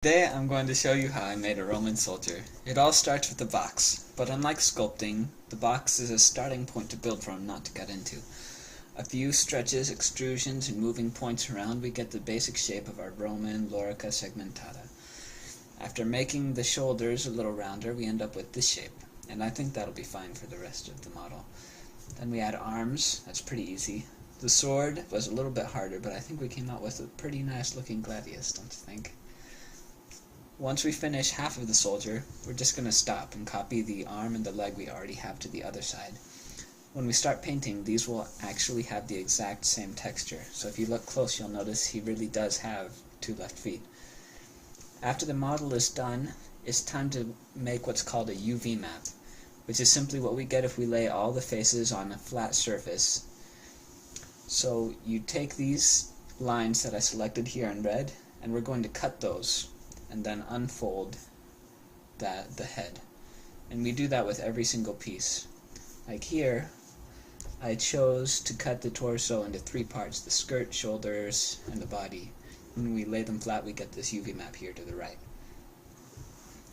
Today I'm going to show you how I made a Roman soldier. It all starts with the box, but unlike sculpting, the box is a starting point to build from, not to cut into. A few stretches, extrusions, and moving points around, we get the basic shape of our Roman lorica segmentata. After making the shoulders a little rounder, we end up with this shape, and I think that'll be fine for the rest of the model. Then we add arms. That's pretty easy. The sword was a little bit harder, but I think we came out with a pretty nice looking gladius, don't you think? Once we finish half of the soldier, we're just going to stop and copy the arm and the leg we already have to the other side. When we start painting, these will actually have the exact same texture, so if you look close you'll notice he really does have 2 left feet. After the model is done, it's time to make what's called a UV map, which is simply what we get if we lay all the faces on a flat surface. So you take these lines that I selected here in red, and we're going to cut those and then unfold the head. And we do that with every single piece. Like here, I chose to cut the torso into 3 parts, the skirt, shoulders, and the body. When we lay them flat, we get this UV map here to the right.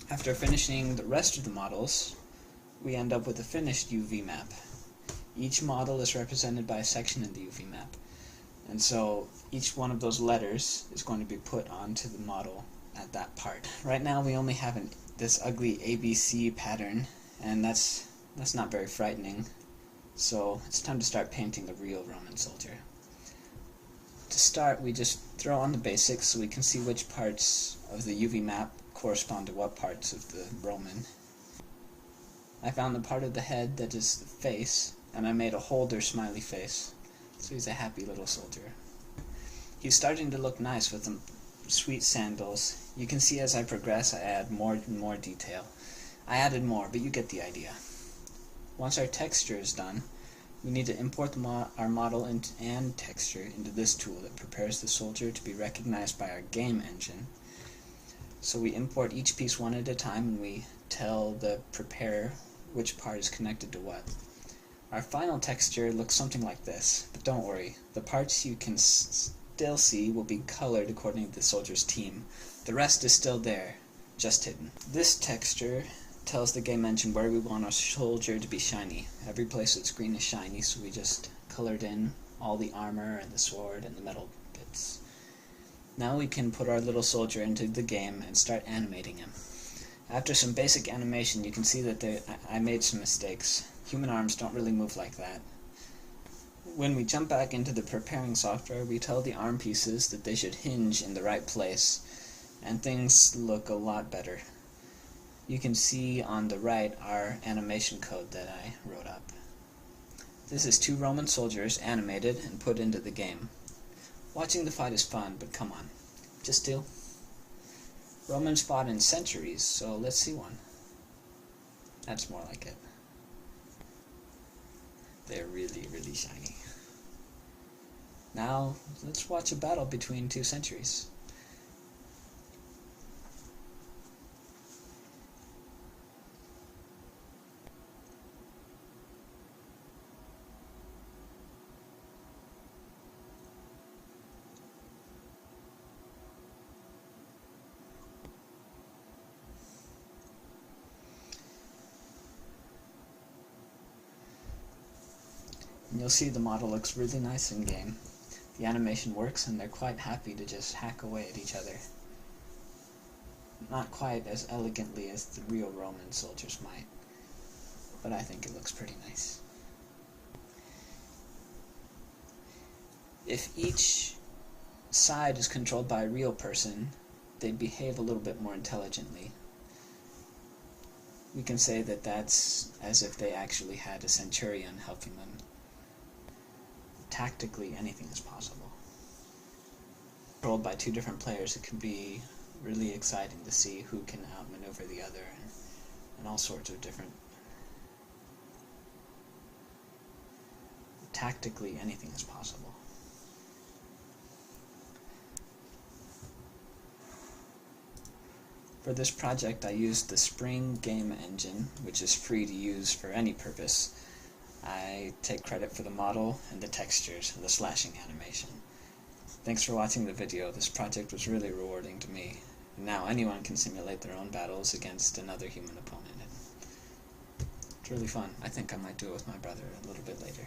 After finishing the rest of the models, we end up with a finished UV map. Each model is represented by a section in the UV map. And so each one of those letters is going to be put onto the model at that part. Right now we only have this ugly ABC pattern, and that's not very frightening. So it's time to start painting the real Roman soldier. To start, we just throw on the basics so we can see which parts of the UV map correspond to what parts of the Roman. I found the part of the head that is the face, and I made a holder smiley face. So he's a happy little soldier. He's starting to look nice with them sweet sandals. You can see as I progress I add more and more detail. I added more, but you get the idea. Once our texture is done, we need to import our model and texture into this tool that prepares the soldier to be recognized by our game engine. So we import each piece one at a time, and we tell the preparer which part is connected to what. Our final texture looks something like this, but don't worry, the parts you can still see will be colored according to the soldier's team. The rest is still there, just hidden. This texture tells the game engine where we want our soldier to be shiny. Every place that's green is shiny, so we just colored in all the armor and the sword and the metal bits. Now we can put our little soldier into the game and start animating him. After some basic animation, you can see that I made some mistakes. Human arms don't really move like that. When we jump back into the preparing software, we tell the arm pieces that they should hinge in the right place, and things look a lot better. You can see on the right our animation code that I wrote up. This is 2 Roman soldiers animated and put into the game. Watching the fight is fun, but come on, just do. Romans fought in centuries, so let's see one. That's more like it. They're really, really shiny. Now, let's watch a battle between 2 centuries. And you'll see the model looks really nice in game. The animation works, and they're quite happy to just hack away at each other. Not quite as elegantly as the real Roman soldiers might, but I think it looks pretty nice. If each side is controlled by a real person, they'd behave a little bit more intelligently. We can say that that's as if they actually had a centurion helping them. Tactically, anything is possible. Controlled by 2 different players, it can be really exciting to see who can outmaneuver the other, and all sorts of different... Tactically, anything is possible. For this project, I used the Spring game engine, which is free to use for any purpose. I take credit for the model and the textures and the slashing animation. Thanks for watching the video. This project was really rewarding to me. Now anyone can simulate their own battles against another human opponent. It's really fun. I think I might do it with my brother a little bit later.